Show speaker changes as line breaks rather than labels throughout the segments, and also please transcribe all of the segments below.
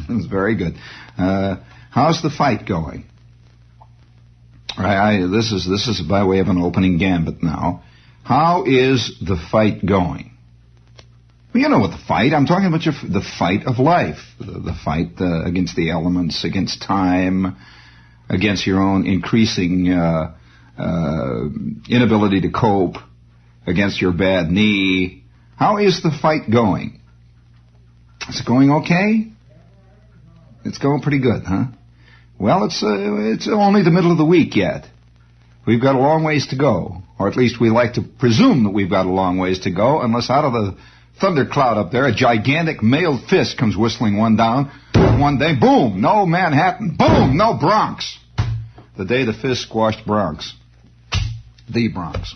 That's very good. How's the fight going? This is by way of an opening gambit now. How is the fight going? Well, you know what the fight, I'm talking about the fight of life, the fight against the elements, against time, against your own increasing inability to cope, against your bad knee. How is the fight going? Is it going okay? It's going pretty good, huh? Well, it's only the middle of the week yet. We've got a long ways to go, or at least we like to presume that we've got a long ways to go, unless out of the thundercloud up there, a gigantic mailed fist comes whistling one day, boom, no Manhattan, boom, no Bronx. The day the fist squashed Bronx. The Bronx.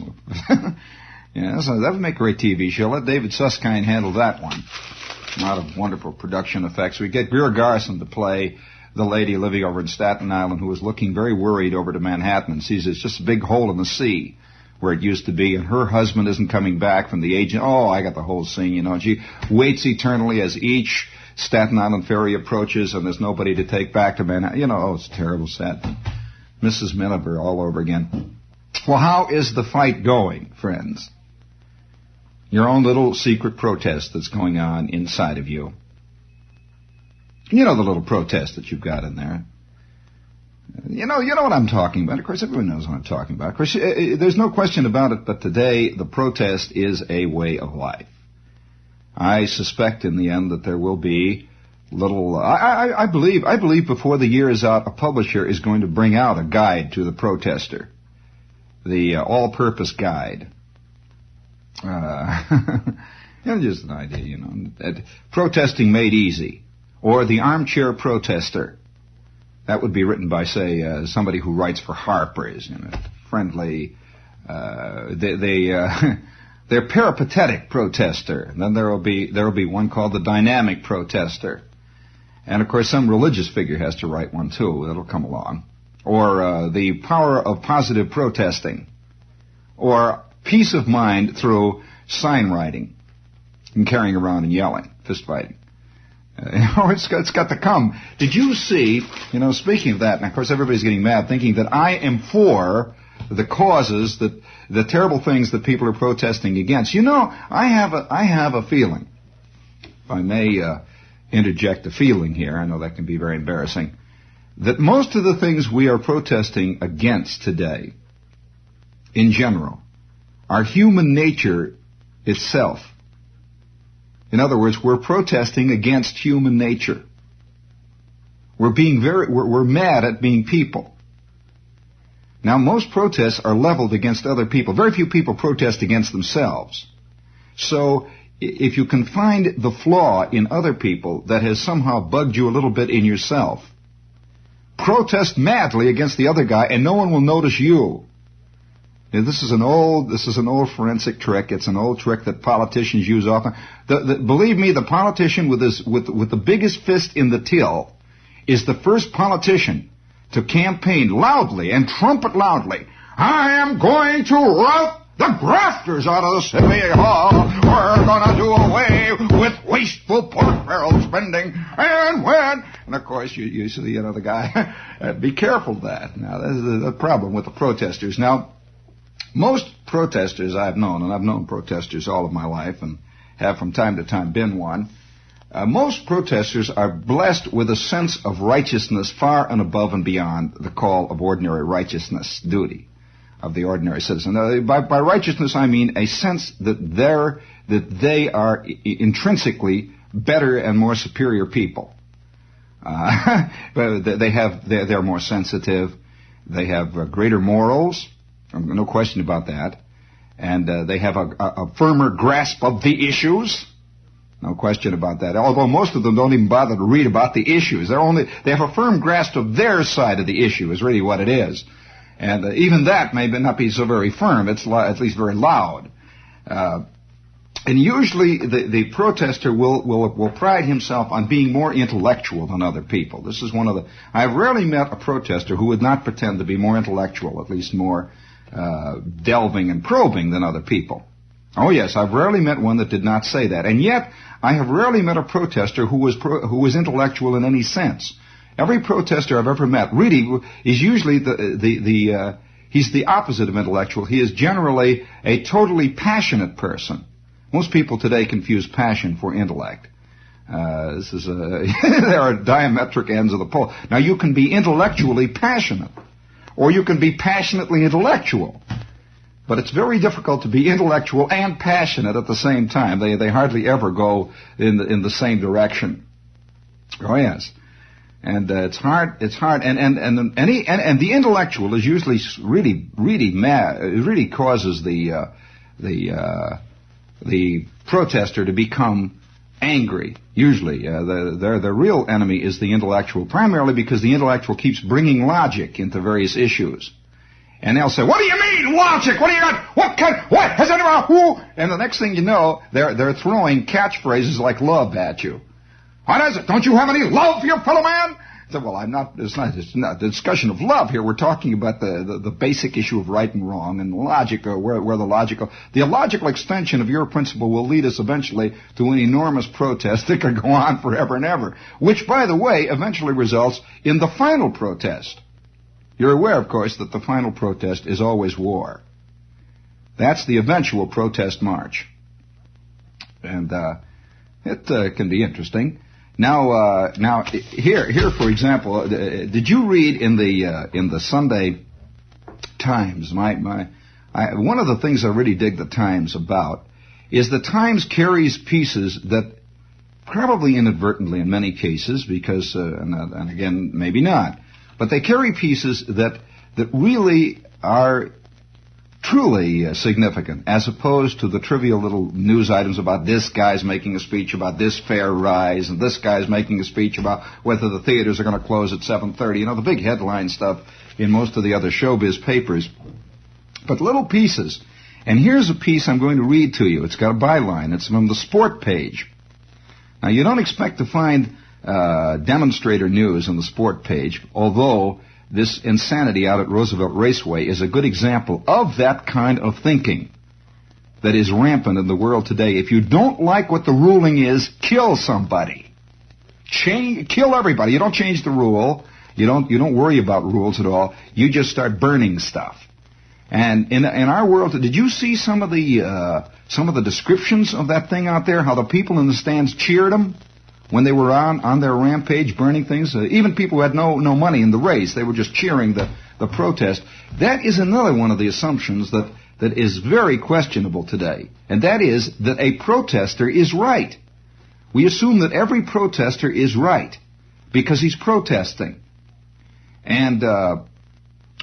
Yeah, so that would make a great TV show. Let David Susskind handle that one. A lot of wonderful production effects. We get Greer Garson to play the lady living over in Staten Island who is looking very worried over to Manhattan and sees it's just a big hole in the sea where it used to be, and her husband isn't coming back from the agent. Oh, I got the whole scene, you know. And she waits eternally as each Staten Island ferry approaches, and there's nobody to take back to Manhattan. You know, oh, it's terrible, sad. Mrs. Miniver all over again. Well, how is the fight going, friends? Your own little secret protest that's going on inside of you. You know the little protest that you've got in there. You know what I'm talking about. Of course, everyone knows what I'm talking about. Of course, there's no question about it, but today the protest is a way of life. I suspect in the end that there will be little... I believe before the year is out, a publisher is going to bring out a guide to the protester. The all-purpose guide. Just an idea, you know. Protesting Made Easy. Or The Armchair Protester. That would be written by, say, somebody who writes for Harper's, you know, friendly. They're peripatetic protester. And then there will be one called the dynamic protester. And of course, some religious figure has to write one too. That'll come along. Or the power of positive protesting. Or peace of mind through sign writing and carrying around and yelling, fist fighting. It's got to come. Did you see, you know, speaking of that, and of course everybody's getting mad thinking that I am for the causes, that the terrible things that people are protesting against. You know, I have a feeling, if I may interject a feeling here, I know that can be very embarrassing, that most of the things we are protesting against today, in general, are human nature itself. In other words, we're protesting against human nature. We're mad at being people. Now, most protests are leveled against other people. Very few people protest against themselves. So, if you can find the flaw in other people that has somehow bugged you a little bit in yourself, protest madly against the other guy and no one will notice you. This is an old forensic trick. It's an old trick that politicians use often. Believe me, the politician with the biggest fist in the till is the first politician to campaign loudly and trumpet loudly, I am going to rout the grafters out of the city hall. We're going to do away with wasteful pork barrel spending. And of course, you see the guy. Be careful of that. Now, this is the problem with the protesters. Now, most protesters I've known, and I've known protesters all of my life and have from time to time been one, most protesters are blessed with a sense of righteousness far and above and beyond the call of ordinary righteousness, duty of the ordinary citizen. By righteousness, I mean a sense that they are intrinsically better and more superior people. They're more sensitive. They have greater morals. No question about that. And they have a firmer grasp of the issues. No question about that. Although most of them don't even bother to read about the issues. They have a firm grasp of their side of the issue is really what it is. And even that may not be so very firm. It's at least very loud. And usually the protester will pride himself on being more intellectual than other people. This is one of the... I've rarely met a protester who would not pretend to be more intellectual, at least more delving and probing than other people. Oh, yes, I've rarely met one that did not say that. And yet, I have rarely met a protester who was intellectual in any sense. Every protester I've ever met really is usually he's the opposite of intellectual. He is generally a totally passionate person. Most people today confuse passion for intellect. There are diametric ends of the pole. Now, you can be intellectually passionate, or you can be passionately intellectual. But it's very difficult to be intellectual and passionate at the same time. They hardly ever go in the same direction. Oh, yes. And it's hard. And the intellectual is usually really mad. It really causes the protester to become angry. Usually, the real enemy is the intellectual, primarily because the intellectual keeps bringing logic into various issues. And they'll say, "What do you mean logic? What do you got? What has anyone who?" And the next thing you know, they're throwing catchphrases like love at you. What is it? Don't you have any love for your fellow man? I said, well, I'm not. It's not a discussion of love here. We're talking about the basic issue of right and wrong and logic, where the illogical extension of your principle will lead us eventually to an enormous protest that could go on forever and ever, which, by the way, eventually results in the final protest. You're aware, of course, that the final protest is always war. That's the eventual protest march. And it can be interesting. Now here, for example, did you read in the Sunday Times? One of the things I really dig the Times about is the Times carries pieces that probably inadvertently in many cases, because and again maybe not. But they carry pieces that really are truly significant, as opposed to the trivial little news items about this guy's making a speech about this fare rise, and this guy's making a speech about whether the theaters are going to close at 7:30. You know, the big headline stuff in most of the other showbiz papers. But little pieces. And here's a piece I'm going to read to you. It's got a byline. It's from the sport page. Now, you don't expect to find demonstrator news on the sport page, although this insanity out at Roosevelt Raceway is a good example of that kind of thinking that is rampant in the world today. If you don't like what the ruling is, kill somebody. Kill everybody. You don't change the rule. You don't worry about rules at all. You just start burning stuff. And in our world, did you see some of the descriptions of that thing out there? How the people in the stands cheered them when they were on their rampage, burning things. Even people who had no money in the race, they were just cheering the protest. That is another one of the assumptions that is very questionable today, and that is that a protester is right. We assume that every protester is right because he's protesting. And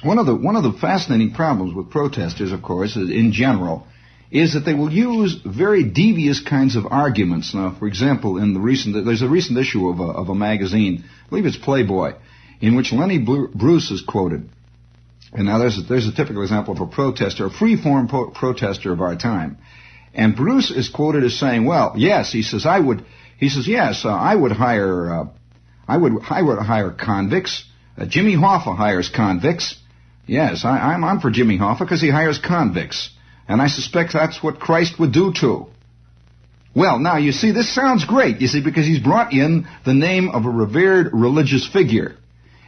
one of the fascinating problems with protesters, of course, in general, is that they will use very devious kinds of arguments. Now, for example, there's a recent issue of a magazine, I believe it's Playboy, in which Lenny Bruce is quoted. And now there's a typical example of a protester, a free-form protester of our time. And Bruce is quoted as saying, well, yes, he says, I would hire convicts. Jimmy Hoffa hires convicts. Yes, I'm for Jimmy Hoffa because he hires convicts. And I suspect that's what Christ would do too. Well, now, you see, this sounds great, you see, because he's brought in the name of a revered religious figure.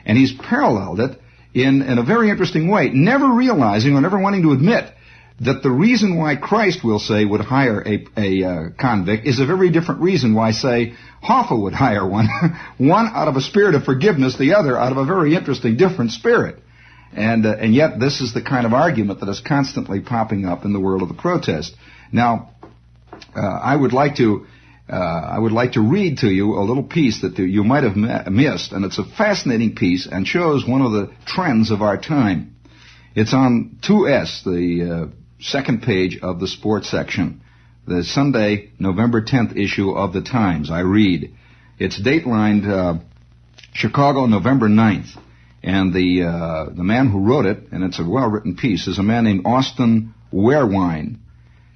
And he's paralleled it in a very interesting way, never realizing or never wanting to admit that the reason why Christ, we'll say, would hire a convict is a very different reason why, say, Hoffa would hire one. One out of a spirit of forgiveness, the other out of a very interesting, different spirit. And yet this is the kind of argument that is constantly popping up in the world of the protest. Now, I would like to read to you a little piece that you might have missed, and it's a fascinating piece and shows one of the trends of our time. It's on 2S, the second page of the sports section, the Sunday, November 10th issue of the Times. I read. It's datelined Chicago, November 9th. And the man who wrote it, and it's a well-written piece, is a man named Austin Wehrwein.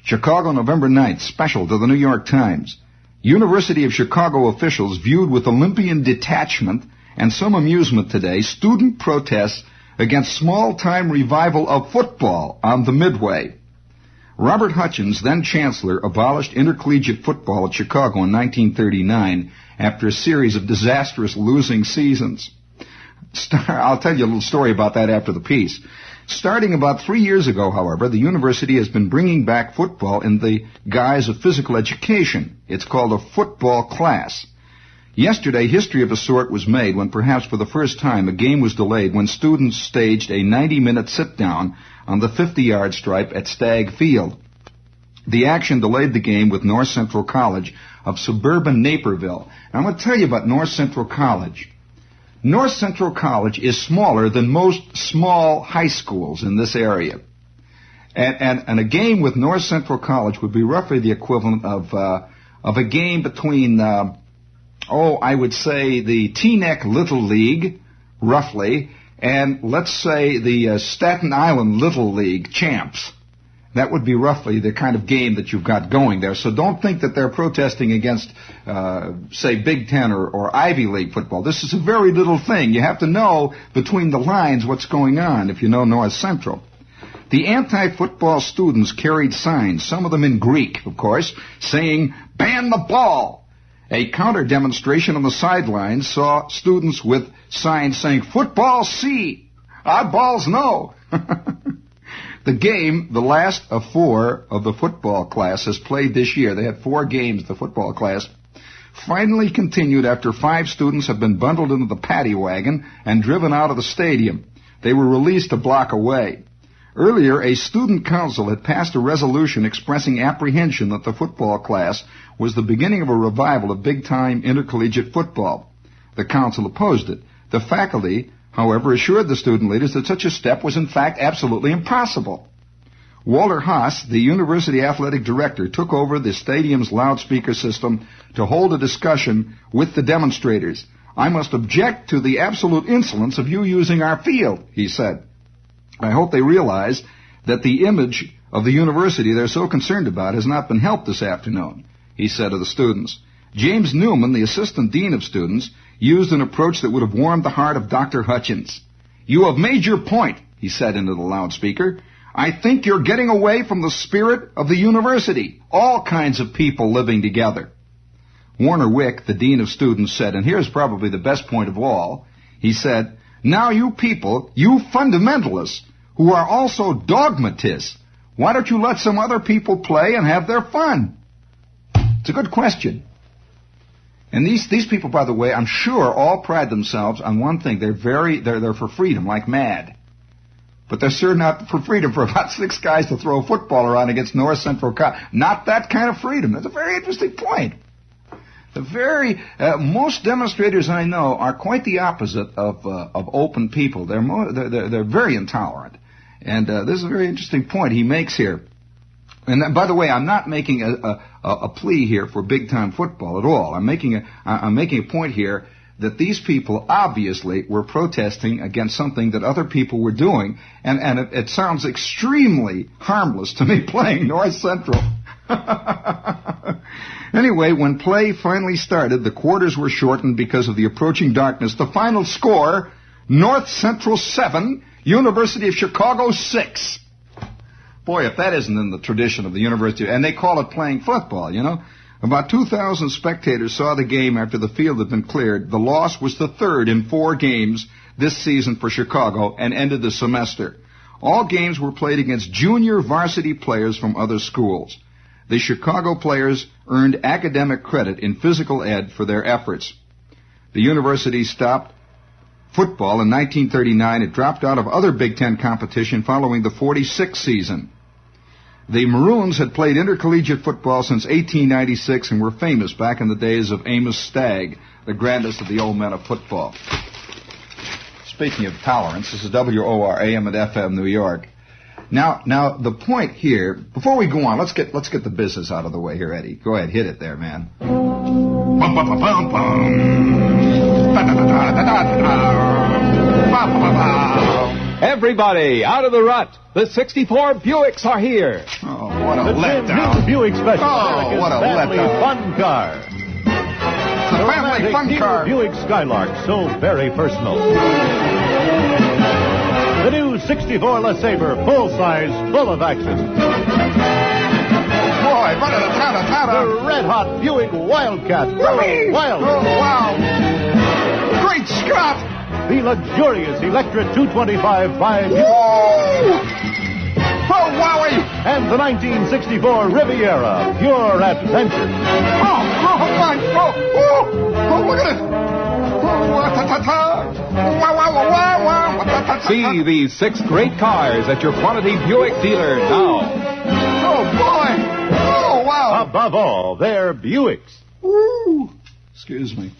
Chicago, November 9th, special to the New York Times. University of Chicago officials viewed with Olympian detachment and some amusement today student protests against small-time revival of football on the Midway. Robert Hutchins, then chancellor, abolished intercollegiate football at Chicago in 1939 after a series of disastrous losing seasons. I'll tell you a little story about that after the piece. Starting about 3 years ago, however, the university has been bringing back football in the guise of physical education. It's called a football class. Yesterday, history of a sort was made when perhaps for the first time a game was delayed when students staged a 90-minute sit-down on the 50-yard stripe at Stagg Field. The action delayed the game with North Central College of suburban Naperville. Now, I'm going to tell you about North Central College. North Central College is smaller than most small high schools in this area. And a game with North Central College would be roughly the equivalent of a game between, I would say the Teaneck Little League, roughly, and let's say the Staten Island Little League champs. That would be roughly the kind of game that you've got going there. So don't think that they're protesting against, say, Big Ten or Ivy League football. This is a very little thing. You have to know between the lines what's going on if you know North Central. The anti-football students carried signs, some of them in Greek, of course, saying, "Ban the ball." A counter-demonstration on the sidelines saw students with signs saying, "Football see, oddballs no." The game, the last of 4 of the football class, has played this year. They had 4 games, the football class. Finally continued after 5 students have been bundled into the paddy wagon and driven out of the stadium. They were released a block away. Earlier, a student council had passed a resolution expressing apprehension that the football class was the beginning of a revival of big-time intercollegiate football. The council opposed it. The faculty, however, assured the student leaders that such a step was in fact absolutely impossible. Walter Haas, the university athletic director, took over the stadium's loudspeaker system to hold a discussion with the demonstrators. "I must object to the absolute insolence of you using our field," he said. "I hope they realize that the image of the university they're so concerned about has not been helped this afternoon," he said to the students. James Newman, the assistant dean of students, used an approach that would have warmed the heart of Dr. Hutchins. "You have made your point," he said into the loudspeaker. "I think you're getting away from the spirit of the university, all kinds of people living together." Warner Wick, the dean of students, said, and here's probably the best point of all, he said, "Now you people, you fundamentalists, who are also dogmatists, why don't you let some other people play and have their fun?" It's a good question. And these people, by the way, I'm sure all pride themselves on one thing. They're for freedom, like mad. But they're sure not for freedom for about 6 guys to throw a football around against North Central College. Not that kind of freedom. That's a very interesting point. Most demonstrators I know are quite the opposite of open people. They're very intolerant. And this is a very interesting point he makes here. And by the way, I'm not making a plea here for big-time football at all. I'm making a point here that these people obviously were protesting against something that other people were doing, and it sounds extremely harmless to me playing North Central. Anyway, when play finally started, the quarters were shortened because of the approaching darkness. The final score, North Central 7, University of Chicago 6. Boy, if that isn't in the tradition of the university, and they call it playing football, you know. About 2,000 spectators saw the game after the field had been cleared. The loss was the 3rd in 4 games this season for Chicago and ended the semester. All games were played against junior varsity players from other schools. The Chicago players earned academic credit in physical ed for their efforts. The university stopped football in 1939. It dropped out of other Big Ten competition following the 46 season. The Maroons had played intercollegiate football since 1896 and were famous back in the days of Amos Stagg, the grandest of the old men of football. Speaking of tolerance, this is WOR AM and FM New York. Now the point here, before we go on, let's get the business out of the way here, Eddie. Go ahead, hit it there, man.
Everybody, out of the rut. The 64 Buicks are here.
Oh, what a
the
letdown.
New Buick Special.
Oh, what a letdown.
Fun car.
The family fun car.
Buick Skylark, so very personal. The new 64 LeSabre, full size, full of action.
boy.
The red-hot Buick Wildcat. Wild.
Oh, wow. Great Scott.
The luxurious Electra 225 5.
Oh, wowie.
And the 1964 Riviera, pure adventure.
Oh, my. Oh, look at it.
See these 6 great cars at your quality Buick dealer now.
Oh, boy. Oh, wow.
Above all, they're Buicks.
Woo. Excuse me.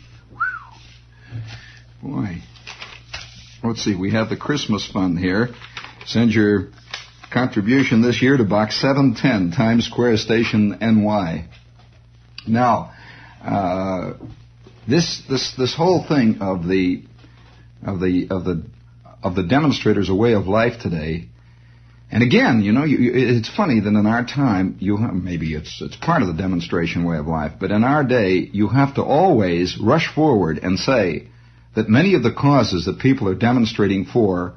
Boy. Let's see, we have the Christmas fund here. Send your contribution this year to Box 710, Times Square Station, NY. Now, this whole thing of the demonstrators' a way of life today, and again, it's funny that in our time, maybe it's part of the demonstration way of life, but in our day, you have to always rush forward and say that many of the causes that people are demonstrating for,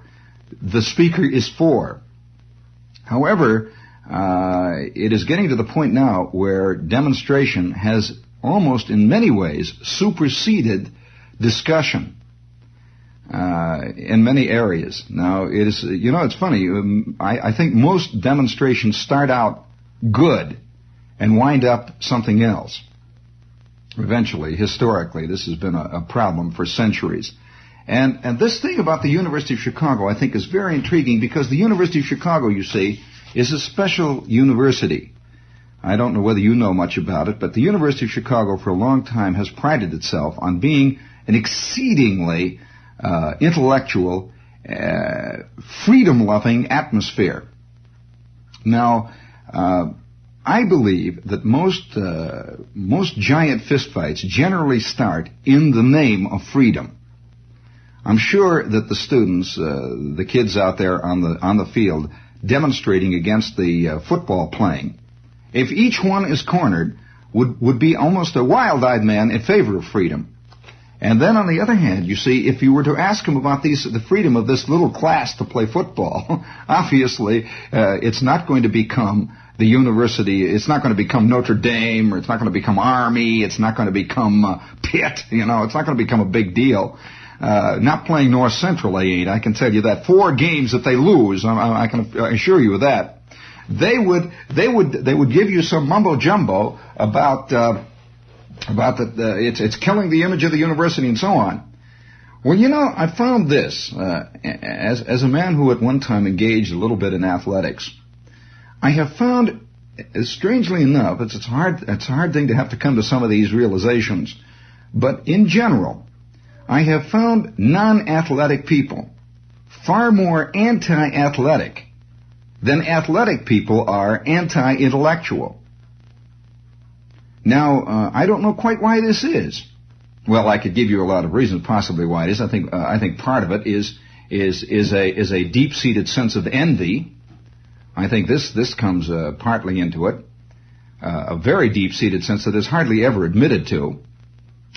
the speaker is for. However, it is getting to the point now where demonstration has almost in many ways superseded discussion in many areas. Now, it is, it's funny. I think most demonstrations start out good and wind up something else. Eventually, historically, this has been a problem for centuries. And this thing about the University of Chicago, I think, is very intriguing because the University of Chicago, you see, is a special university. I don't know whether you know much about it, but the University of Chicago for a long time has prided itself on being an exceedingly intellectual, freedom-loving atmosphere. Now, I believe that most giant fistfights generally start in the name of freedom. I'm sure that the students, the kids out there on the field demonstrating against the football playing, if each one is cornered, would be almost a wild-eyed man in favor of freedom. And then on the other hand, you see, if you were to ask him about the freedom of this little class to play football, obviously it's not going to become the university, it's not going to become Notre Dame, or it's not going to become Army, it's not going to become Pitt, it's not going to become a big deal. Not playing North Central, they ain't. I can tell you that. 4 games that they lose, I can assure you of that. They would give you some mumbo jumbo about it's killing the image of the university and so on. Well, I found this as a man who at one time engaged a little bit in athletics. I have found, strangely enough, it's a hard thing to have to come to some of these realizations, but in general, I have found non-athletic people far more anti-athletic than athletic people are anti-intellectual. Now, I don't know quite why this is. Well, I could give you a lot of reasons possibly why it is. I think part of it is a deep-seated sense of envy. I think this comes partly into it. A very deep-seated sense that is hardly ever admitted to.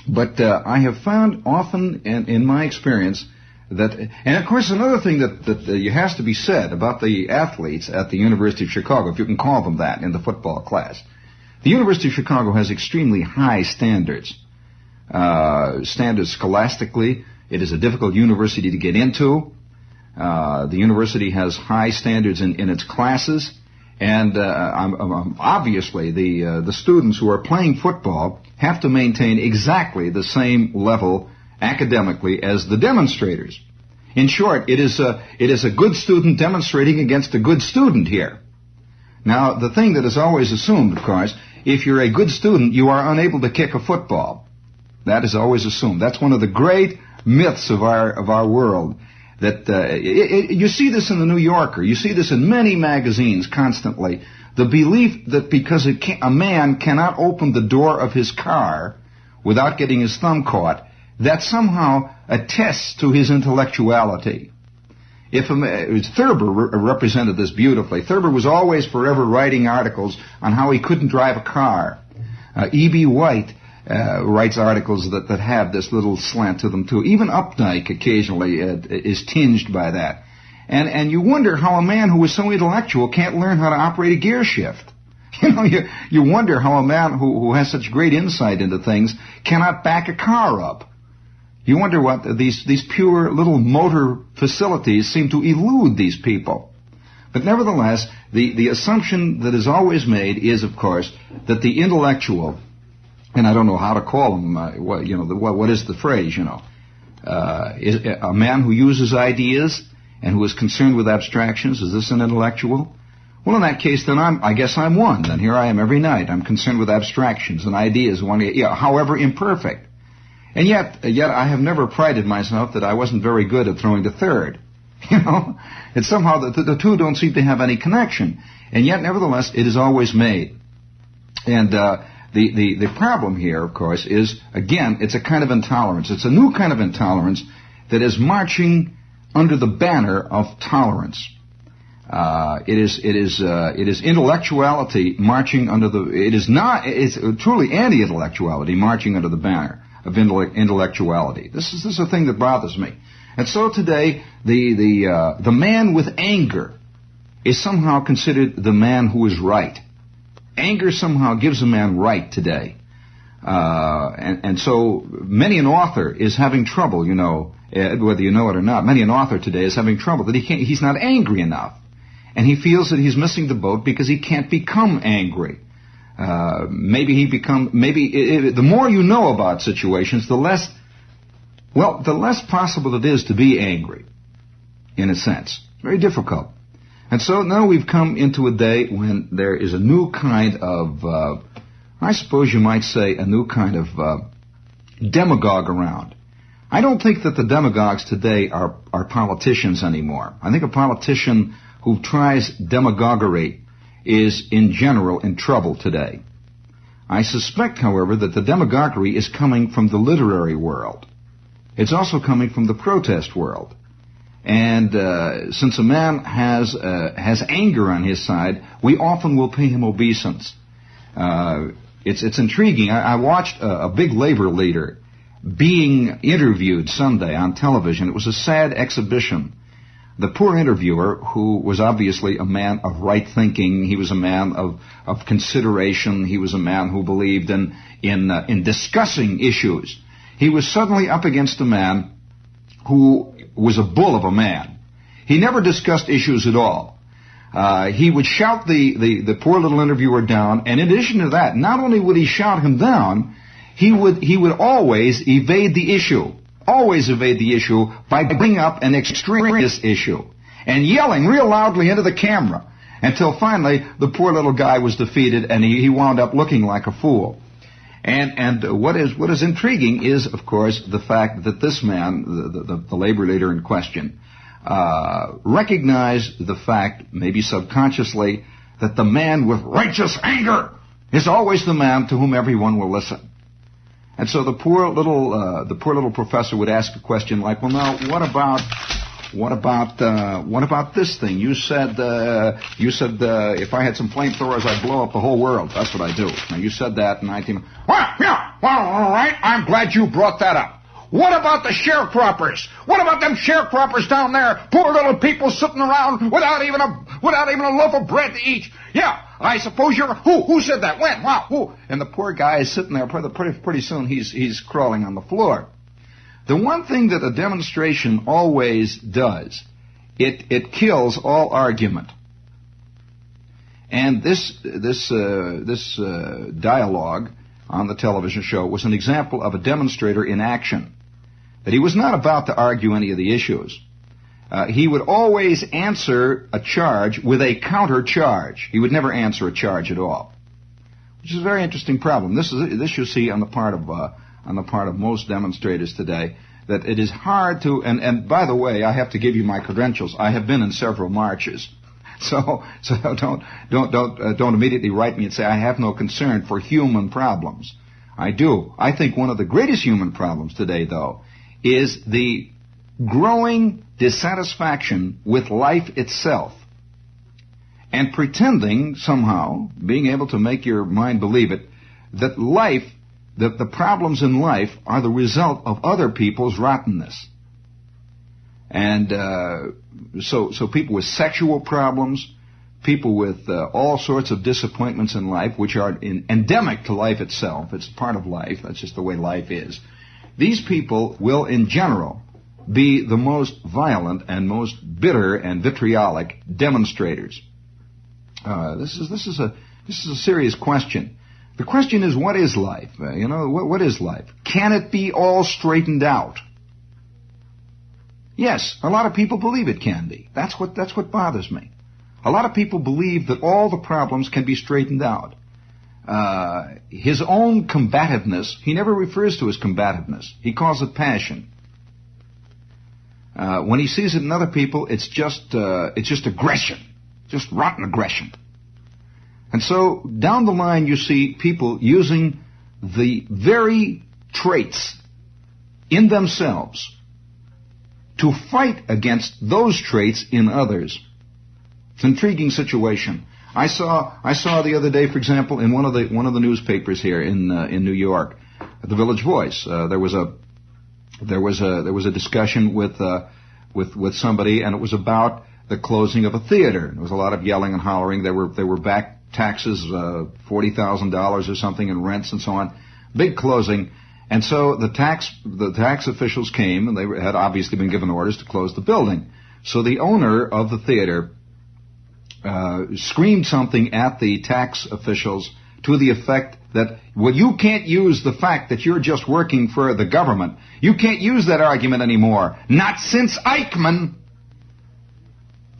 But I have found often, in my experience, that, and of course another thing that has to be said about the athletes at the University of Chicago, if you can call them that in the football class. The University of Chicago has extremely high standards. Standards scholastically. It is a difficult university to get into. The university has high standards in its classes. And obviously the students who are playing football have to maintain exactly the same level academically as the demonstrators. In short, it is a good student demonstrating against a good student here. Now, the thing that is always assumed, of course, if you're a good student, you are unable to kick a football. That is always assumed. That's one of the great myths of our world. That you see this in the New Yorker. You see this in many magazines constantly. The belief that because a man cannot open the door of his car without getting his thumb caught, that somehow attests to his intellectuality. Thurber represented this beautifully. Thurber was always forever writing articles on how he couldn't drive a car. E.B. White writes articles that have this little slant to them too. Even Updike occasionally is tinged by that. And you wonder how a man who is so intellectual can't learn how to operate a gear shift. You wonder how a man who has such great insight into things cannot back a car up. You wonder what these pure little motor facilities seem to elude these people. But nevertheless, the assumption that is always made is, of course, that the intellectual, and I don't know how to call him, what is the phrase, is a man who uses ideas and who is concerned with abstractions. Is this an intellectual? Well, in that case, then I guess I'm one. Then here I am every night. I'm concerned with abstractions and ideas, however imperfect. And yet I have never prided myself that I wasn't very good at throwing to third. It's somehow the two don't seem to have any connection. And yet, nevertheless, it is always made. And the problem here, of course, is, again, it's a kind of intolerance. It's a new kind of intolerance that is marching under the banner of tolerance. It is intellectuality marching under it's truly anti-intellectuality marching under the banner of intellectuality. This is a thing that bothers me. And so today, the man with anger is somehow considered the man who is right. Anger somehow gives a man right today. And so many an author is having trouble, whether you know it or not. Many an author today is having trouble that he's not angry enough. And he feels that he's missing the boat because he can't become angry. The more you know about situations, the less possible it is to be angry, in a sense. Very difficult. And so now we've come into a day when there is a new kind of, I suppose you might say, a new kind of demagogue around. I don't think that the demagogues today are politicians anymore. I think a politician who tries demagoguery is, in general, in trouble today. I suspect, however, that the demagoguery is coming from the literary world. It's also coming from the protest world. And since a man has anger on his side, we often will pay him obeisance. It's intriguing. I watched a big labor leader being interviewed Sunday on television. It was a sad exhibition. The poor interviewer, who was obviously a man of right thinking, he was a man of consideration, he was a man who believed in discussing issues. He was suddenly up against a man who was a bull of a man. He never discussed issues at all. He would shout the poor little interviewer down, and in addition to that, not only would he shout him down, he would always evade the issue. Always evade the issue by bringing up an extraneous issue and yelling real loudly into the camera until finally the poor little guy was defeated and he wound up looking like a fool. And what is intriguing is, of course, the fact that this man, the labor leader in question, recognized the fact, maybe subconsciously, that the man with righteous anger is always the man to whom everyone will listen. And so the poor little professor would ask a question like, well, now, what about this thing? You said if I had some flamethrowers, I'd blow up the whole world. That's what I do. Now, you said that in 19... Well, all right. I'm glad you brought that up. What about the sharecroppers? What about them sharecroppers down there? Poor little people sitting around without even a loaf of bread to eat. Yeah, I suppose you're... Who said that? When? Wow, who? And the poor guy is sitting there. Pretty soon he's crawling on the floor. The one thing that a demonstration always does, it kills all argument. And this dialogue on the television show was an example of a demonstrator in action. That he was not about to argue any of the issues. He would always answer a charge with a counter charge. He would never answer a charge at all, which is a very interesting problem. This you see on the part of most demonstrators today, that it is hard to. And by the way, I have to give you my credentials. I have been in several marches, so don't immediately write me and say I have no concern for human problems. I do. I think one of the greatest human problems today, though, is the growing dissatisfaction with life itself and pretending somehow, being able to make your mind believe it, that life, that the problems in life are the result of other people's rottenness. And so people with sexual problems, people with all sorts of disappointments in life, which are endemic to life itself. It's part of life. That's just the way life is. These people will, in general, be the most violent and most bitter and vitriolic demonstrators. This is a serious question. The question is, what is life? What is life? Can it be all straightened out? Yes, a lot of people believe it can be. That's what bothers me. A lot of people believe that all the problems can be straightened out. His own combativeness, he never refers to as combativeness. He calls it passion. When he sees it in other people, it's just aggression, just rotten aggression. And so down the line, you see people using the very traits in themselves to fight against those traits in others. It's an intriguing situation. I saw the other day, for example, in one of the newspapers here in New York, the Village Voice. There was a discussion with somebody, and it was about the closing of a theater. There was a lot of yelling and hollering. They were back taxes, $40,000 or something in rents and so on. Big closing. And so the tax officials came, and they had obviously been given orders to close the building. So the owner of the theater screamed something at the tax officials to the effect that, well, you can't use the fact that you're just working for the government. You can't use that argument anymore. Not since Eichmann.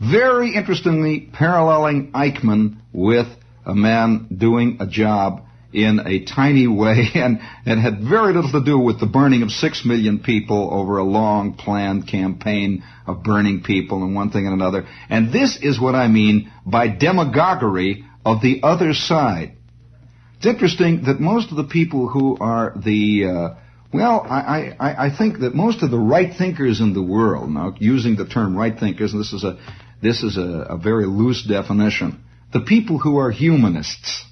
Very interestingly paralleling Eichmann with a man doing a job in a tiny way, and it had very little to do with the burning of 6 million people over a long planned campaign of burning people and one thing and another. And this is what I mean by demagoguery of the other side. It's interesting that most of the people who are I think that most of the right thinkers in the world, now using the term right thinkers, and this is a very loose definition, the people who are humanists,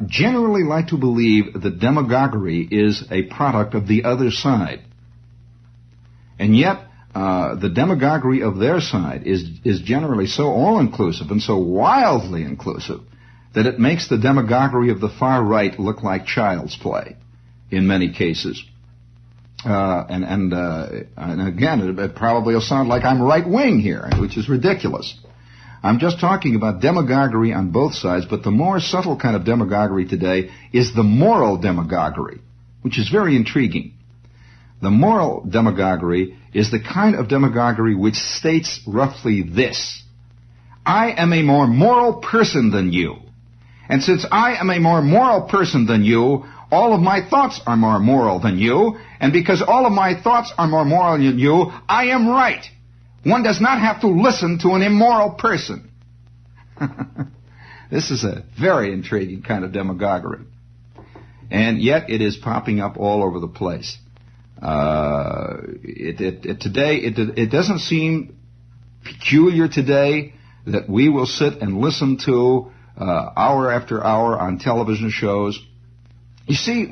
generally like to believe that demagoguery is a product of the other side. And yet, the demagoguery of their side is generally so all-inclusive and so wildly inclusive that it makes the demagoguery of the far right look like child's play in many cases. And again, it probably will sound like I'm right-wing here, which is ridiculous. I'm just talking about demagoguery on both sides, but the more subtle kind of demagoguery today is the moral demagoguery, which is very intriguing. The moral demagoguery is the kind of demagoguery which states roughly this: I am a more moral person than you. And since I am a more moral person than you, all of my thoughts are more moral than you, and because all of my thoughts are more moral than you, I am right. One does not have to listen to an immoral person. This is a very intriguing kind of demagoguery. And yet it is popping up all over the place. Today, it doesn't seem peculiar today that we will sit and listen to hour after hour on television shows. You see,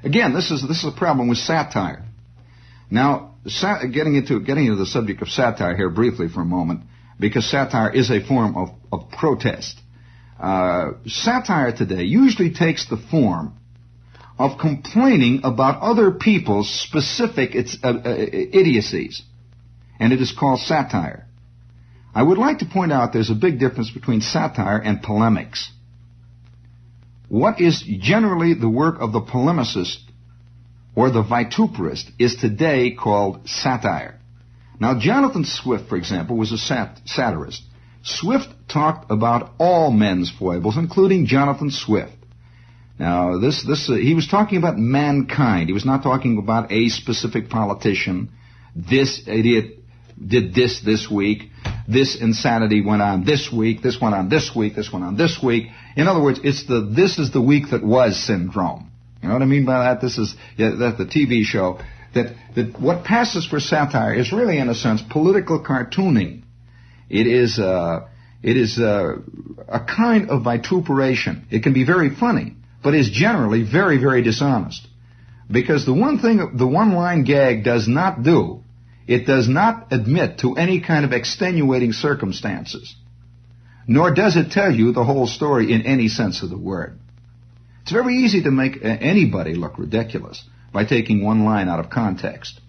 again, this is a problem with satire. Now, getting into the subject of satire here briefly for a moment, because satire is a form of protest. Satire today usually takes the form of complaining about other people's specific idiocies, and it is called satire. I would like to point out there's a big difference between satire and polemics. What is generally the work of the polemicist or the vituperist is today called satire. Now, Jonathan Swift, for example, was a satirist. Swift talked about all men's foibles, including Jonathan Swift. Now, he was talking about mankind. He was not talking about a specific politician. This idiot did this week. This insanity went on this week. This went on this week. This went on this week. In other words, it's this is the week that was syndrome. You know what I mean by that? This is that the TV show. That what passes for satire is really, in a sense, political cartooning. It is a kind of vituperation. It can be very funny, but is generally very, very dishonest. Because the one thing the one-line gag does not do, it does not admit to any kind of extenuating circumstances. nor does it tell you the whole story in any sense of the word. It's very easy to make anybody look ridiculous by taking one line out of context,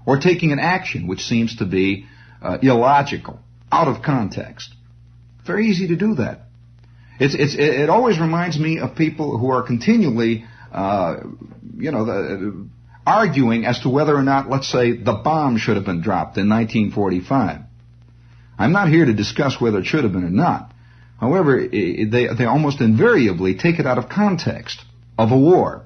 or taking an action which seems to be illogical, out of context. Very easy to do that. It always reminds me of people who are continually, arguing as to whether or not, let's say, the bomb should have been dropped in 1945. I'm not here to discuss whether it should have been or not. However, they almost invariably take it out of context of a war.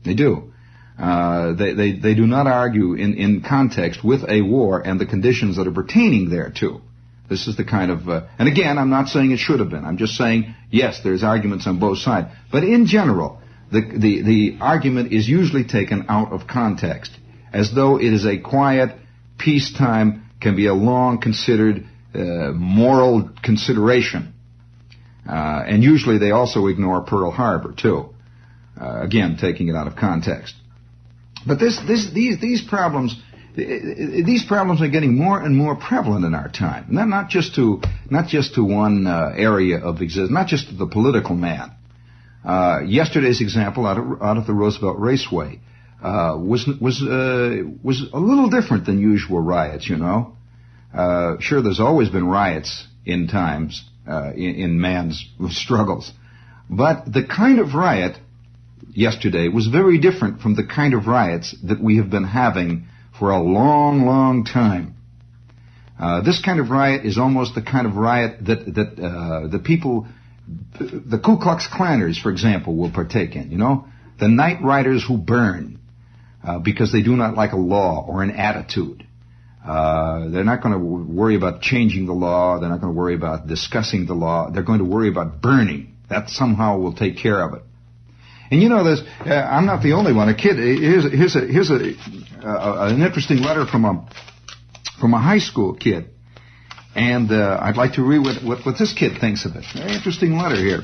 They do. They do not argue in context with a war and the conditions that are pertaining thereto. This is the kind of, and again, I'm not saying it should have been. I'm just saying, yes, there's arguments on both sides. But in general, the argument is usually taken out of context, as though it is a quiet, peacetime, can be a long considered moral consideration. And usually they also ignore Pearl Harbor, too. Again, taking it out of context. But these problems are getting more and more prevalent in our time. Not just to one area of existence, not just to the political man. Yesterday's example out of the Roosevelt Raceway was a little different than usual riots. Sure, there's always been riots in times in man's struggles, but the kind of riot yesterday was very different from the kind of riots that we have been having for a long, long time. This kind of riot is almost the kind of riot that the people, the Ku Klux Klanners, for example, will partake in. The night riders who burn because they do not like a law or an attitude. They're not going to worry about changing the law. They're not going to worry about discussing the law. They're going to worry about burning. That somehow will take care of it. And there's, I'm not the only one. A kid, here's an interesting letter from a high school kid. And I'd like to read what this kid thinks of it. Very interesting letter here.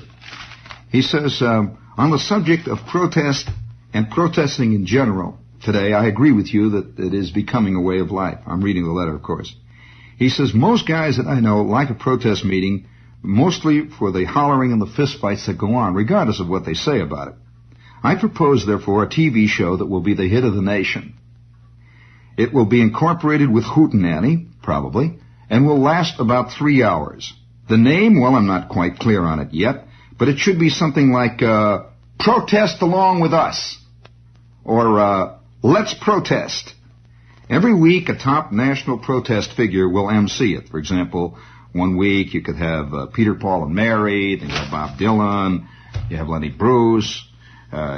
He says, on the subject of protest and protesting in general, today I agree with you that it is becoming a way of life. I'm reading the letter, of course. He says, most guys that I know like a protest meeting, mostly for the hollering and the fistfights that go on, regardless of what they say about it. I propose, therefore, a TV show that will be the hit of the nation. It will be incorporated with Hootenanny, probably, and will last about 3 hours. The name, well, I'm not quite clear on it yet, but it should be something like, Protest Along With Us, or Let's Protest. Every week, a top national protest figure will MC it. For example, one week you could have Peter, Paul, and Mary, then you have Bob Dylan, you have Lenny Bruce.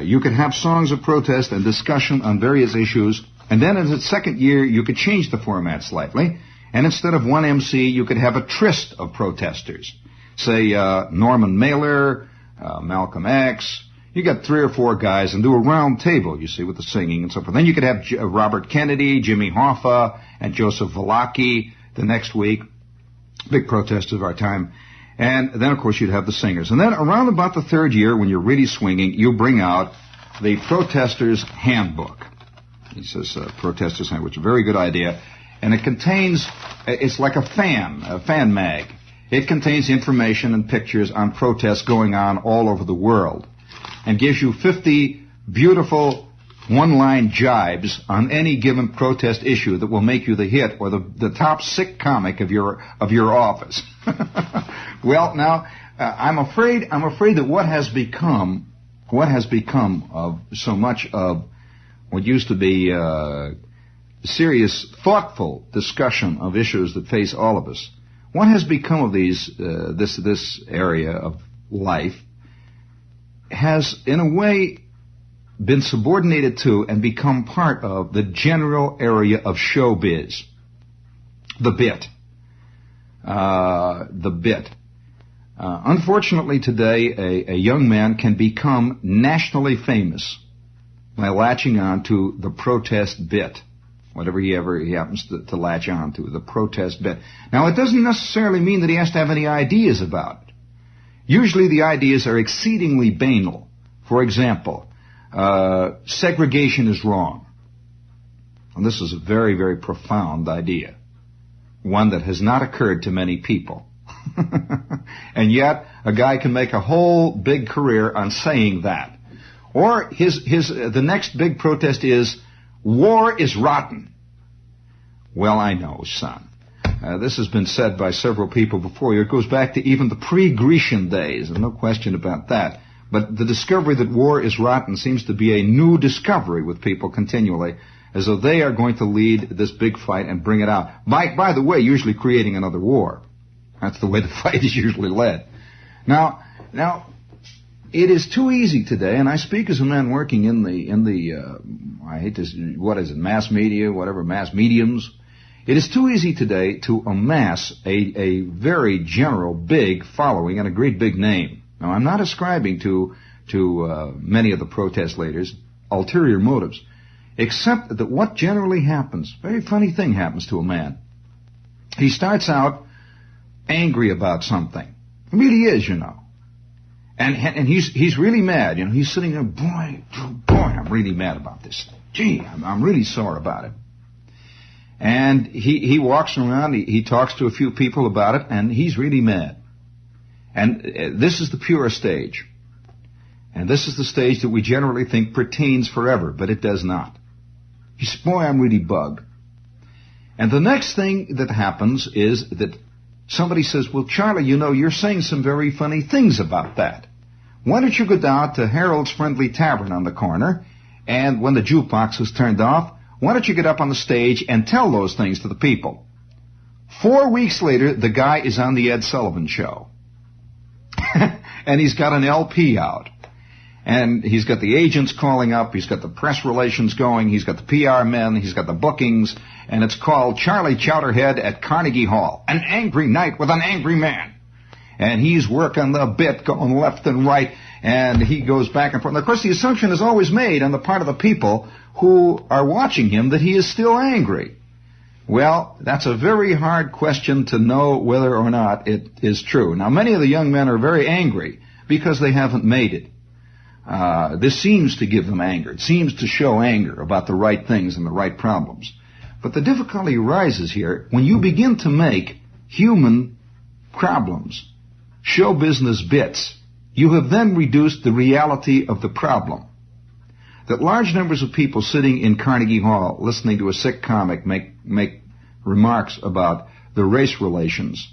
You could have songs of protest and discussion on various issues, and then in the second year you could change the format slightly, and instead of one MC you could have a tryst of protesters. Say Norman Mailer, Malcolm X. You got 3 or 4 guys and do a round table, you see, with the singing and so forth. Then you could have Robert Kennedy, Jimmy Hoffa, and Joseph Valaki the next week, big protesters of our time. And then, of course, you'd have the singers. And then around about the third year, when you're really swinging, you bring out the Protester's Handbook. He says, Protester's Handbook, which is a very good idea. And it contains, it's like a fan mag. It contains information and pictures on protests going on all over the world. And gives you 50 beautiful one-line jibes on any given protest issue that will make you the hit or the top sick comic of your office. Well, now I'm afraid that what has become of so much of what used to be serious, thoughtful discussion of issues that face all of us, what has become of this area of life has, in a way, been subordinated to and become part of the general area of showbiz. The bit. Unfortunately today, a young man can become nationally famous by latching on to the protest bit. Whatever he happens to latch on to, the protest bit. Now, it doesn't necessarily mean that he has to have any ideas about it. Usually the ideas are exceedingly banal. For example, segregation is wrong. And this is a very, very profound idea. One that has not occurred to many people. And yet, a guy can make a whole big career on saying that. Or the next big protest is, war is rotten. Well, I know, son. This has been said by several people before you. It goes back to even the pre-Grecian days, and no question about that. But the discovery that war is rotten seems to be a new discovery with people continually, as though they are going to lead this big fight and bring it out. By the way, usually creating another war. That's the way the fight is usually led. Now, it is too easy today, and I speak as a man working in the I hate this, what is it, mass media, whatever, mass mediums. It is too easy today to amass a very general, big following and a great big name. Now, I'm not ascribing to many of the protest leaders ulterior motives, except that what generally happens, very funny thing happens to a man. He starts out angry about something. He really is, you know. And he's really mad. You know, he's sitting there, boy, I'm really mad about this. Gee, I'm really sore about it. And he walks around, he talks to a few people about it, and he's really mad. And this is the pure stage. And this is the stage that we generally think pertains forever, but it does not. He's, boy, I'm really bugged. And the next thing that happens is that somebody says, well, Charlie, you know, you're saying some very funny things about that. Why don't you go down to Harold's Friendly Tavern on the corner, and when the jukebox is turned off, why don't you get up on the stage and tell those things to the people? 4 weeks later, the guy is on the Ed Sullivan Show. And he's got an LP out. And he's got the agents calling up, he's got the press relations going, he's got the PR men, he's got the bookings, and it's called Charlie Chowderhead at Carnegie Hall. An angry night with an angry man. And he's working the bit, going left and right, and he goes back and forth. And of course, the assumption is always made on the part of the people who are watching him that he is still angry. Well, that's a very hard question to know whether or not it is true. Now, many of the young men are very angry because they haven't made it. This seems to give them anger. It seems to show anger about the right things and the right problems. But the difficulty arises here when you begin to make human problems show business bits. You have then reduced the reality of the problem. That large numbers of people sitting in Carnegie Hall listening to a sick comic make remarks about the race relations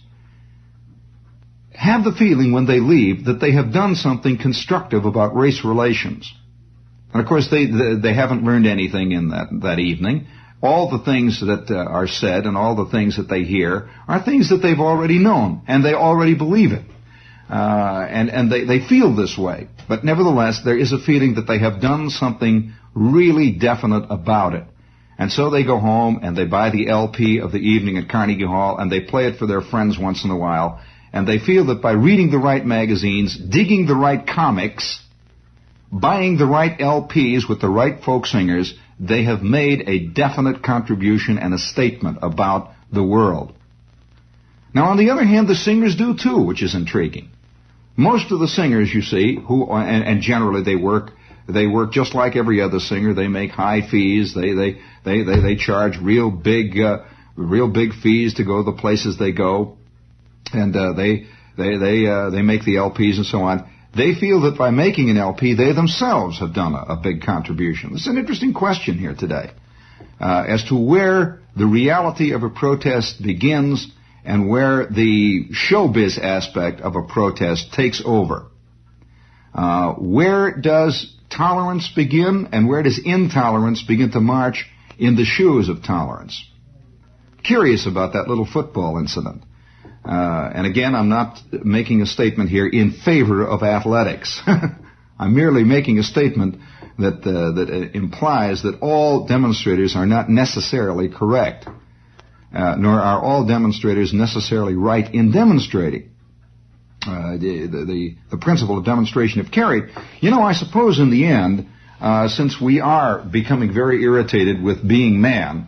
have the feeling when they leave that they have done something constructive about race relations. And of course they haven't learned anything in that evening. All the things that are said and all the things that they hear are things that they've already known, and they already believe it. And they feel this way. But nevertheless, there is a feeling that they have done something really definite about it. And so they go home and they buy the LP of the evening at Carnegie Hall and they play it for their friends once in a while. And they feel that by reading the right magazines, digging the right comics, buying the right LPs with the right folk singers, they have made a definite contribution and a statement about the world. Now, on the other hand, the singers do too, which is intriguing. Most of the singers, you see, and generally they work just like every other singer. They make high fees. They charge real big fees to go the places they go, and they make the LPs and so on. They feel that by making an LP, they themselves have done a big contribution. It's an interesting question here today as to where the reality of a protest begins and where the showbiz aspect of a protest takes over. Where does tolerance begin, and where does intolerance begin to march in the shoes of tolerance? Curious about that little football incident. And again, I'm not making a statement here in favor of athletics. I'm merely making a statement that implies that all demonstrators are not necessarily correct. Nor are all demonstrators necessarily right in demonstrating. The principle of demonstration, if carried, I suppose in the end, since we are becoming very irritated with being man,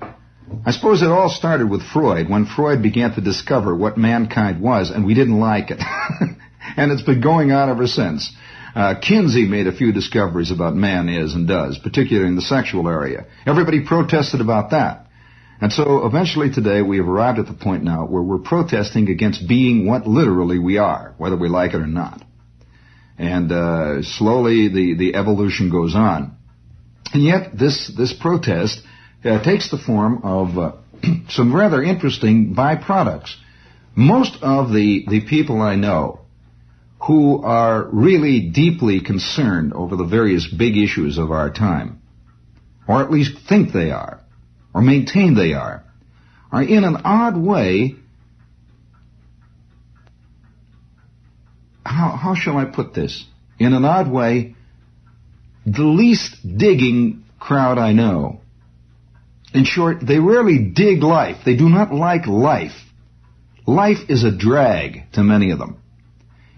I suppose it all started with Freud, when Freud began to discover what mankind was, and we didn't like it. And it's been going on ever since. Kinsey made a few discoveries about man is and does, particularly in the sexual area. Everybody protested about that. And so eventually today we have arrived at the point now where we're protesting against being what literally we are, whether we like it or not. And slowly the evolution goes on. And yet this protest takes the form of some rather interesting byproducts. Most of the people I know who are really deeply concerned over the various big issues of our time, or at least think they are, or maintain they are in an odd way, how shall I put this? In an odd way, the least digging crowd I know. In short, they rarely dig life. They do not like life. Life is a drag to many of them.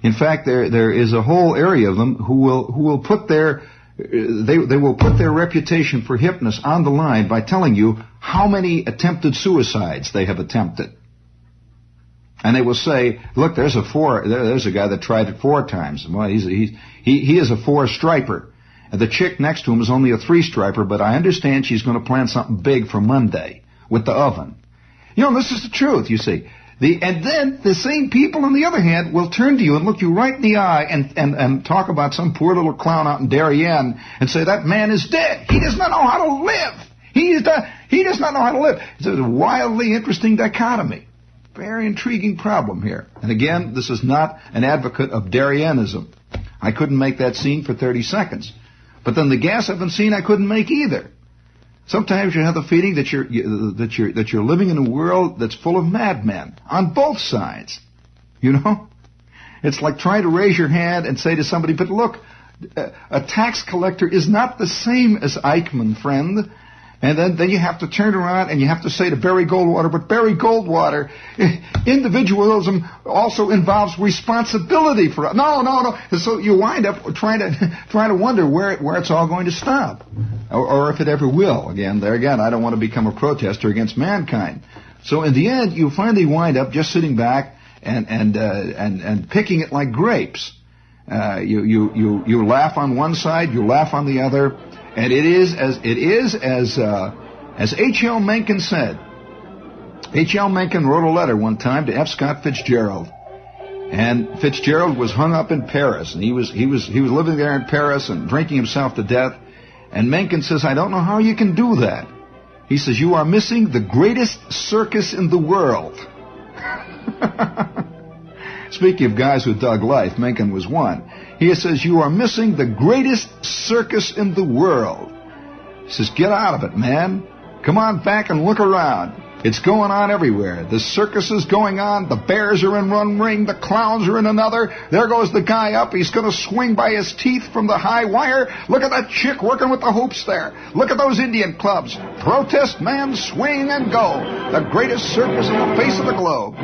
In fact, there is a whole area of them who will put their they will put their reputation for hipness on the line by telling you how many attempted suicides they have attempted. And they will say, look, there's a guy that tried it 4 times. Well, he is a 4-striper. And the chick next to him is only a 3-striper, but I understand she's going to plan something big for Monday with the oven. You know, this is the truth, you see. And then the same people, on the other hand, will turn to you and look you right in the eye and talk about some poor little clown out in Darien and say, that man is dead. He does not know how to live. He does not know how to live. It's a wildly interesting dichotomy. Very intriguing problem here. And again, this is not an advocate of Darienism. I couldn't make that scene for 30 seconds. But then the gas oven scene I couldn't make either. Sometimes you have the feeling that you're living in a world that's full of madmen on both sides. You know? It's like trying to raise your hand and say to somebody, but look, a tax collector is not the same as Eichmann, friend. And then you have to turn around and you have to say to Barry Goldwater, but Barry Goldwater, individualism also involves responsibility for... No. So you wind up trying to wonder where it's all going to stop. Or if it ever will. Again, I don't want to become a protester against mankind. So in the end, you finally wind up just sitting back and picking it like grapes. You laugh on one side, you laugh on the other. And it is as H.L. Mencken said. H.L. Mencken wrote a letter one time to F. Scott Fitzgerald, and Fitzgerald was hung up in Paris, and he was living there in Paris and drinking himself to death. And Mencken says, I don't know how you can do that. He says, you are missing the greatest circus in the world. Speaking of guys who dug life, Mencken was one. He says, you are missing the greatest circus in the world. He says, get out of it, man. Come on back and look around. It's going on everywhere. The circus is going on. The bears are in one ring. The clowns are in another. There goes the guy up. He's going to swing by his teeth from the high wire. Look at that chick working with the hoops there. Look at those Indian clubs. Protest, man, swing and go. The greatest circus on the face of the globe.